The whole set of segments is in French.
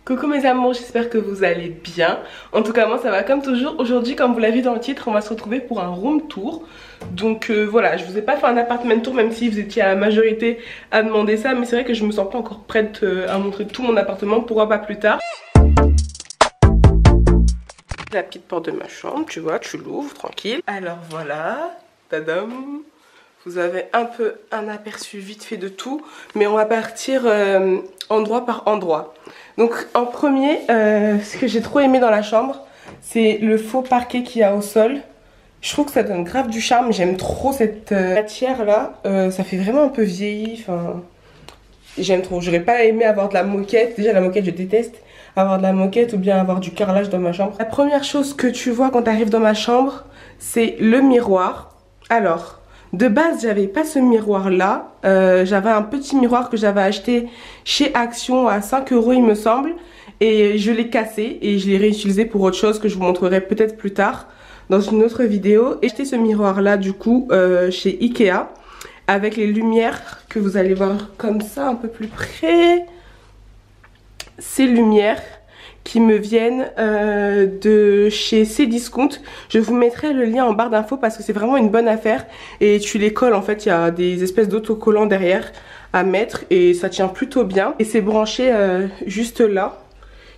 Coucou mes amours, j'espère que vous allez bien. En tout cas moi ça va comme toujours. Aujourd'hui, comme vous l'avez vu dans le titre, on va se retrouver pour un room tour. Donc voilà, je vous ai pas fait un appartement tour, même si vous étiez à la majorité à demander ça. Mais c'est vrai que je me sens pas encore prête à montrer tout mon appartement, pourquoi pas plus tard. La petite porte de ma chambre, tu vois, tu l'ouvres tranquille. Alors voilà, tadam. Vous avez un peu un aperçu vite fait de tout, mais on va partir endroit par endroit. Donc en premier, ce que j'ai trop aimé dans la chambre, c'est le faux parquet qu'il y a au sol. Je trouve que ça donne grave du charme, j'aime trop cette matière là, ça fait vraiment un peu vieilli, enfin j'aime trop. J'aurais pas aimé avoir de la moquette, déjà la moquette je déteste, avoir de la moquette ou bien avoir du carrelage dans ma chambre. La première chose que tu vois quand tu arrives dans ma chambre, c'est le miroir. Alors... de base, j'avais pas ce miroir là, j'avais un petit miroir que j'avais acheté chez Action à 5 € il me semble. Et je l'ai cassé et je l'ai réutilisé pour autre chose que je vous montrerai peut-être plus tard dans une autre vidéo. Et j'ai acheté ce miroir là du coup chez Ikea avec les lumières que vous allez voir comme ça un peu plus près. Ces lumières qui me viennent de chez Cdiscount. Je vous mettrai le lien en barre d'infos parce que c'est vraiment une bonne affaire et tu les colles, en fait il y a des espèces d'autocollants derrière à mettre et ça tient plutôt bien et c'est branché juste là.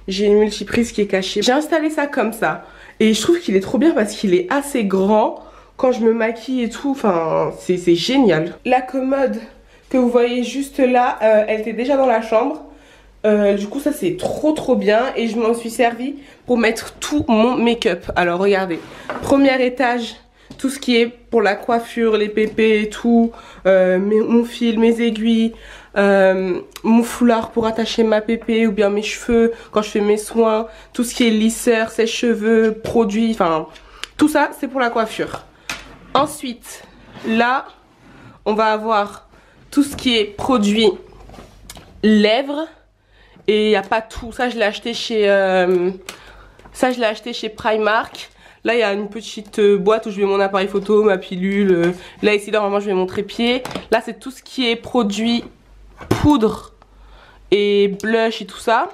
J'ai une multiprise qui est cachée. J'ai installé ça comme ça et je trouve qu'il est trop bien parce qu'il est assez grand quand je me maquille et tout, enfin c'est génial. La commode que vous voyez juste là, elle était déjà dans la chambre. Du coup ça c'est trop bien et je m'en suis servi pour mettre tout mon make-up. Alors regardez, premier étage, tout ce qui est pour la coiffure, les pépés et tout, mon fil, mes aiguilles, mon foulard pour attacher ma pépé ou bien mes cheveux quand je fais mes soins, tout ce qui est lisseur, sèche-cheveux, produits, enfin tout ça c'est pour la coiffure. Ensuite là on va avoir tout ce qui est produit lèvres. Et il n'y a pas tout, ça je l'ai acheté chez Primark. Là il y a une petite boîte où je mets mon appareil photo, ma pilule. Là ici normalement je mets mon trépied. Là c'est tout ce qui est produit poudre et blush et tout ça.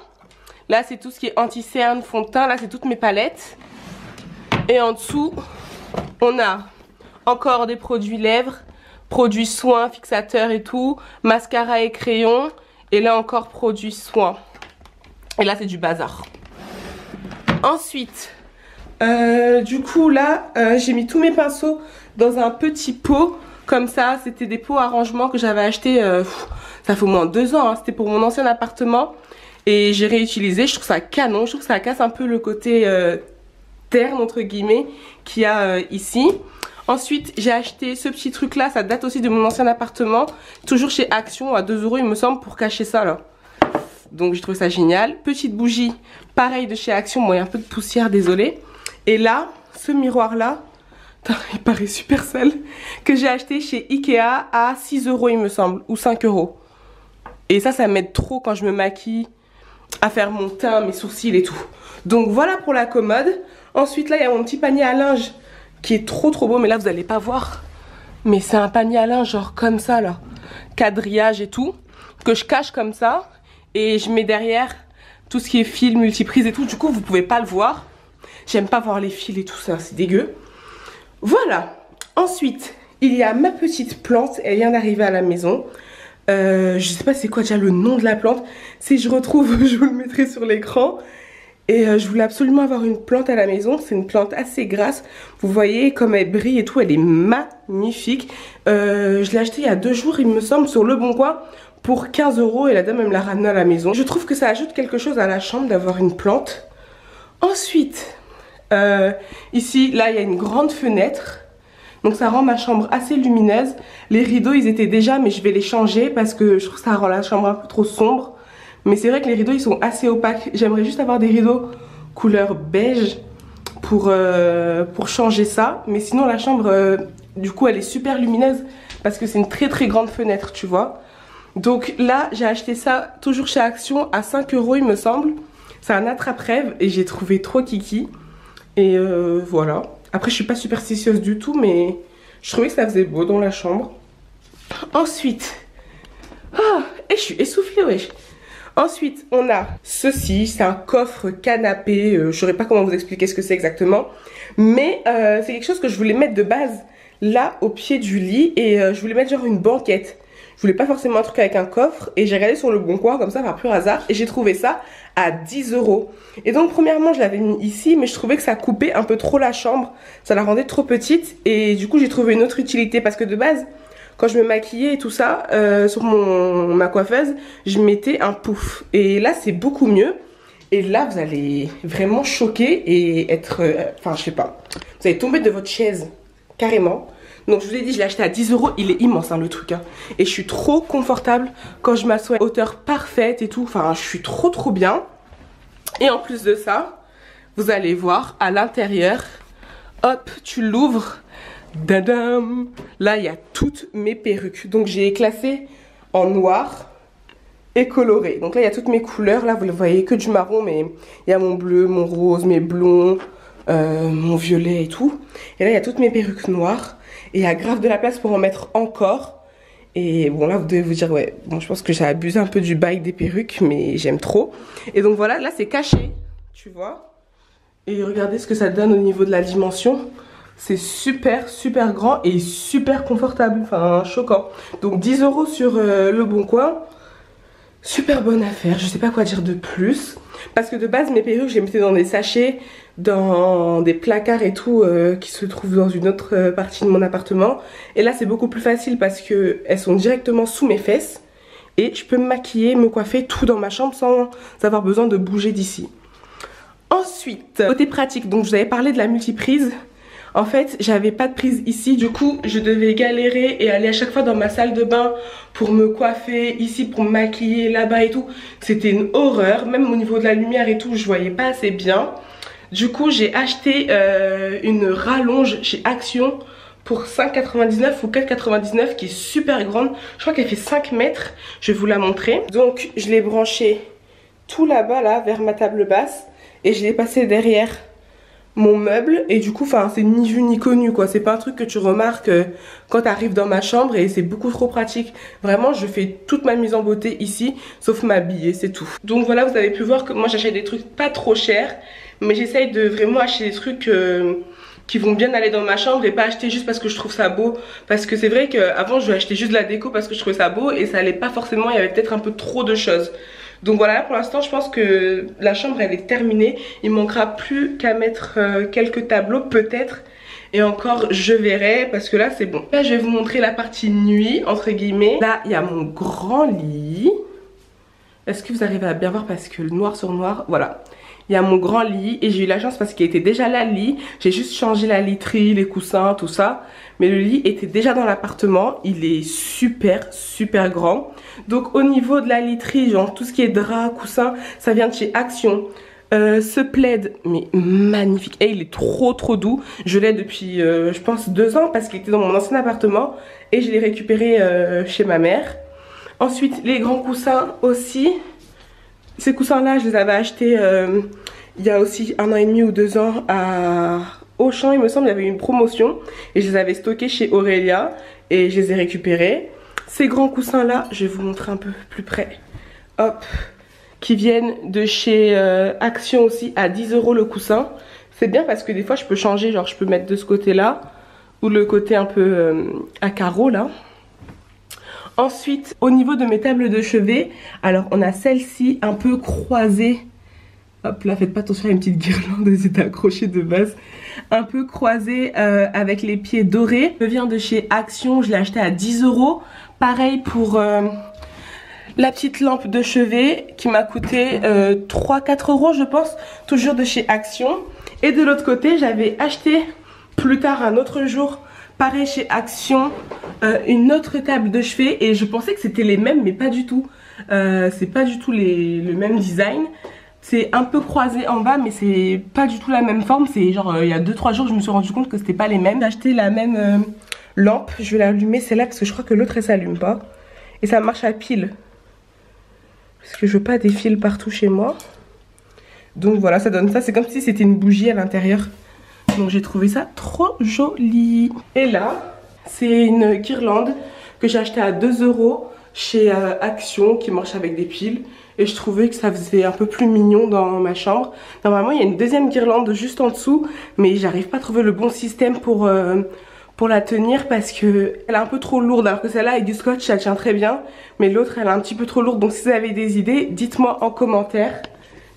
Là c'est tout ce qui est anti-cerne, fond de teint. Là c'est toutes mes palettes. Et en dessous on a encore des produits lèvres, produits soins, fixateurs et tout, mascara et crayon. Et là encore produits soins. Et là c'est du bazar. Ensuite du coup là j'ai mis tous mes pinceaux dans un petit pot comme ça. C'était des pots à rangement que j'avais acheté ça fait au moins 2 ans hein. C'était pour mon ancien appartement et j'ai réutilisé. Je trouve ça canon, je trouve que ça casse un peu le côté terne entre guillemets qu'il y a ici. Ensuite j'ai acheté ce petit truc là, ça date aussi de mon ancien appartement, toujours chez Action à 2 € il me semble pour cacher ça là. Donc j'ai trouvé ça génial. Petite bougie, pareil de chez Action, bon il y a un peu de poussière, désolé. Et là, ce miroir là, il paraît super sale, que j'ai acheté chez Ikea à 6 € il me semble, ou 5 €. Et ça m'aide trop quand je me maquille à faire mon teint, mes sourcils et tout. Donc voilà pour la commode. Ensuite là il y a mon petit panier à linge qui est trop beau, mais là vous allez pas voir, mais c'est un panier à linge genre comme ça là, quadrillage et tout, que je cache comme ça et je mets derrière tout ce qui est fil, multiprise et tout. Du coup vous pouvez pas le voir, j'aime pas voir les fils et tout ça, c'est dégueu. Voilà. Ensuite il y a ma petite plante, elle vient d'arriver à la maison. Je sais pas c'est quoi déjà le nom de la plante, si je retrouve je vous le mettrai sur l'écran. Et je voulais absolument avoir une plante à la maison. C'est une plante assez grasse. Vous voyez comme elle brille et tout. Elle est magnifique. Je l'ai achetée il y a 2 jours il me semble sur Leboncoin pour 15 € et la dame elle me l'a ramenée à la maison. Je trouve que ça ajoute quelque chose à la chambre d'avoir une plante. Ensuite, ici là il y a une grande fenêtre. Donc ça rend ma chambre assez lumineuse. Les rideaux ils étaient déjà mais je vais les changer parce que je trouve que ça rend la chambre un peu trop sombre. Mais c'est vrai que les rideaux ils sont assez opaques. J'aimerais juste avoir des rideaux couleur beige pour changer ça. Mais sinon la chambre du coup elle est super lumineuse parce que c'est une très grande fenêtre tu vois. Donc là j'ai acheté ça toujours chez Action à 5 € il me semble. C'est un attrape-rêve et j'ai trouvé trop kiki. Et voilà. Après je suis pas superstitieuse du tout mais je trouvais que ça faisait beau dans la chambre. Ensuite, et je suis essoufflée wesh. Ensuite, on a ceci, c'est un coffre canapé, je saurais pas comment vous expliquer ce que c'est exactement, mais c'est quelque chose que je voulais mettre de base là au pied du lit et je voulais mettre genre une banquette. Je voulais pas forcément un truc avec un coffre et j'ai regardé sur le bon coin comme ça par pur hasard et j'ai trouvé ça à 10 €. Et donc premièrement je l'avais mis ici mais je trouvais que ça coupait un peu trop la chambre, ça la rendait trop petite et du coup j'ai trouvé une autre utilité parce que de base quand je me maquillais et tout ça sur ma coiffeuse je mettais un pouf et là c'est beaucoup mieux et là vous allez vraiment choquer et être, enfin je sais pas, vous allez tomber de votre chaise carrément. Donc je vous ai dit, je l'ai acheté à 10 €, il est immense hein, le truc hein. Et je suis trop confortable quand je m'assois à hauteur parfaite et tout, enfin je suis trop bien. Et en plus de ça, vous allez voir à l'intérieur, hop, tu l'ouvres, dadam. Là il y a toutes mes perruques, donc j'ai classé en noir et coloré. Donc là il y a toutes mes couleurs, là vous le voyez que du marron, mais il y a mon bleu, mon rose, mes blonds, mon violet et tout. Et là il y a toutes mes perruques noires. Et il y a grave de la place pour en mettre encore. Et bon là vous devez vous dire ouais, bon je pense que j'ai abusé un peu du bail des perruques mais j'aime trop. Et donc voilà, là c'est caché, tu vois. Et regardez ce que ça donne au niveau de la dimension. C'est super grand et super confortable, enfin choquant. Donc 10 € sur le bon coin. Super bonne affaire, je sais pas quoi dire de plus. Parce que de base mes perruques je les mettais dans des sachets, dans des placards et tout qui se trouvent dans une autre partie de mon appartement. Et là c'est beaucoup plus facile parce que elles sont directement sous mes fesses. Et je peux me maquiller, me coiffer tout dans ma chambre sans avoir besoin de bouger d'ici. Ensuite, côté pratique, donc je vous avais parlé de la multiprise. En fait j'avais pas de prise ici, du coup je devais galérer et aller à chaque fois dans ma salle de bain pour me coiffer, ici pour me maquiller, là-bas et tout. C'était une horreur, même au niveau de la lumière et tout je voyais pas assez bien. Du coup j'ai acheté une rallonge chez Action pour 5,99 ou 4,99 qui est super grande. Je crois qu'elle fait 5 mètres, je vais vous la montrer. Donc je l'ai branchée tout là-bas là vers ma table basse et je l'ai passée derrière mon meuble et du coup enfin c'est ni vu ni connu quoi, c'est pas un truc que tu remarques quand tu arrives dans ma chambre et c'est beaucoup trop pratique. Vraiment je fais toute ma mise en beauté ici sauf m'habiller, c'est tout. Donc voilà, vous avez pu voir que moi j'achète des trucs pas trop chers mais j'essaye de vraiment acheter des trucs qui vont bien aller dans ma chambre et pas acheter juste parce que je trouve ça beau. Parce que c'est vrai qu'avant je achetais juste de la déco parce que je trouvais ça beau et ça allait pas forcément, il y avait peut-être un peu trop de choses. Donc voilà, pour l'instant je pense que la chambre elle est terminée. Il manquera plus qu'à mettre quelques tableaux peut-être. Et encore je verrai parce que là c'est bon. Là je vais vous montrer la partie nuit entre guillemets. Là il y a mon grand lit. Est-ce que vous arrivez à bien voir parce que le noir sur noir, voilà. Il y a mon grand lit et j'ai eu la chance parce qu'il était déjà là le lit. J'ai juste changé la literie, les coussins, tout ça. Mais le lit était déjà dans l'appartement. Il est super grand. Donc au niveau de la literie, genre tout ce qui est drap, coussin, ça vient de chez Action. Ce plaid, mais magnifique. Et il est trop doux. Je l'ai depuis je pense 2 ans parce qu'il était dans mon ancien appartement. Et je l'ai récupéré chez ma mère. Ensuite les grands coussins aussi. Ces coussins là je les avais achetés il y a aussi 1 an et demi ou 2 ans à Auchan il me semble, il y avait une promotion. Et je les avais stockés chez Aurélia et je les ai récupérés. Ces grands coussins là, je vais vous montrer un peu plus près. Hop, qui viennent de chez Action aussi à 10 € le coussin. C'est bien parce que des fois je peux changer, genre je peux mettre de ce côté là ou le côté un peu à carreaux là. Ensuite, au niveau de mes tables de chevet, alors on a celle-ci un peu croisée. Hop là, faites pas attention à une petite guirlande, elles étaient accrochées de base. Un peu croisée avec les pieds dorés. Je viens de chez Action, je l'ai acheté à 10 €. Pareil pour la petite lampe de chevet qui m'a coûté 3-4 € je pense. Toujours de chez Action. Et de l'autre côté, j'avais acheté plus tard un autre jour, pareil chez Action, une autre table de chevet. Et je pensais que c'était les mêmes mais pas du tout. C'est pas du tout le même design. C'est un peu croisé en bas mais c'est pas du tout la même forme. C'est genre il y a 2-3 jours je me suis rendu compte que c'était pas les mêmes. J'ai acheté la même lampe, je vais l'allumer celle-là parce que je crois que l'autre elle s'allume pas. Et ça marche à pile. Parce que je veux pas des fils partout chez moi. Donc voilà, ça donne ça, c'est comme si c'était une bougie à l'intérieur. Donc j'ai trouvé ça trop joli. Et là, c'est une guirlande que j'ai achetée à 2 €. chez Action qui marche avec des piles. Et je trouvais que ça faisait un peu plus mignon dans ma chambre. Normalement il y a une deuxième guirlande juste en dessous, mais j'arrive pas à trouver le bon système pour la tenir parce que elle est un peu trop lourde, alors que celle-là avec du scotch elle tient très bien, mais l'autre elle est un petit peu trop lourde. Donc si vous avez des idées, dites-moi en commentaire.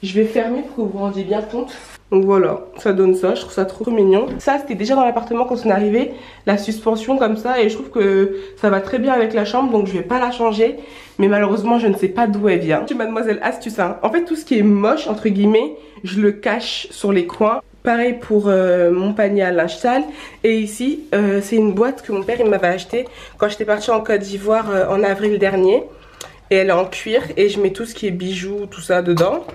Je vais fermer pour que vous vous rendiez bien compte. Donc voilà, ça donne ça, je trouve ça trop mignon. Ça c'était déjà dans l'appartement quand on est arrivé, la suspension comme ça, et je trouve que ça va très bien avec la chambre, donc je vais pas la changer. Mais malheureusement je ne sais pas d'où elle vient. Je suis mademoiselle astuce, hein. En fait tout ce qui est moche entre guillemets, je le cache sur les coins. Pareil pour mon panier à linge sale. Et ici c'est une boîte que mon père il m'avait achetée quand j'étais partie en Côte d'Ivoire en avril dernier. Et elle est en cuir et je mets tout ce qui est bijoux, tout ça dedans.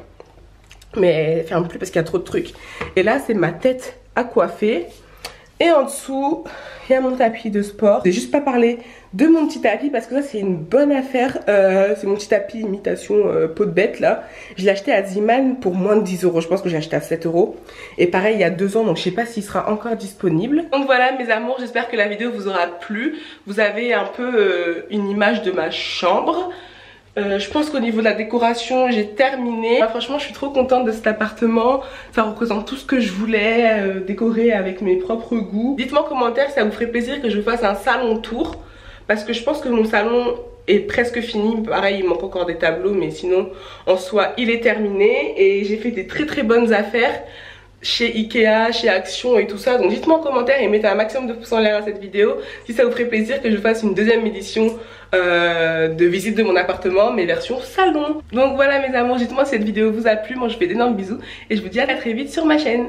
Mais elle ferme plus parce qu'il y a trop de trucs. Et là c'est ma tête à coiffer. Et en dessous il y a mon tapis de sport. J'ai juste pas parlé de mon petit tapis parce que ça c'est une bonne affaire. C'est mon petit tapis imitation peau de bête là. Je l'ai acheté à Ziman pour moins de 10 €. Je pense que j'ai acheté à 7 €. Et pareil il y a 2 ans, donc je sais pas s'il sera encore disponible. Donc voilà mes amours, j'espère que la vidéo vous aura plu. Vous avez un peu une image de ma chambre. Je pense qu'au niveau de la décoration j'ai terminé. Franchement je suis trop contente de cet appartement. Ça représente tout ce que je voulais, décorer avec mes propres goûts. Dites-moi en commentaire si ça vous ferait plaisir que je fasse un salon tour, parce que je pense que mon salon est presque fini. Pareil il manque encore des tableaux, mais sinon en soi il est terminé. Et j'ai fait des très bonnes affaires chez Ikea, chez Action et tout ça. Donc dites-moi en commentaire et mettez un maximum de pouces en l'air à cette vidéo si ça vous ferait plaisir que je fasse une deuxième édition de visite de mon appartement, mais version salon. Donc voilà mes amours, dites-moi si cette vidéo vous a plu. Moi je fais d'énormes bisous et je vous dis à très vite sur ma chaîne.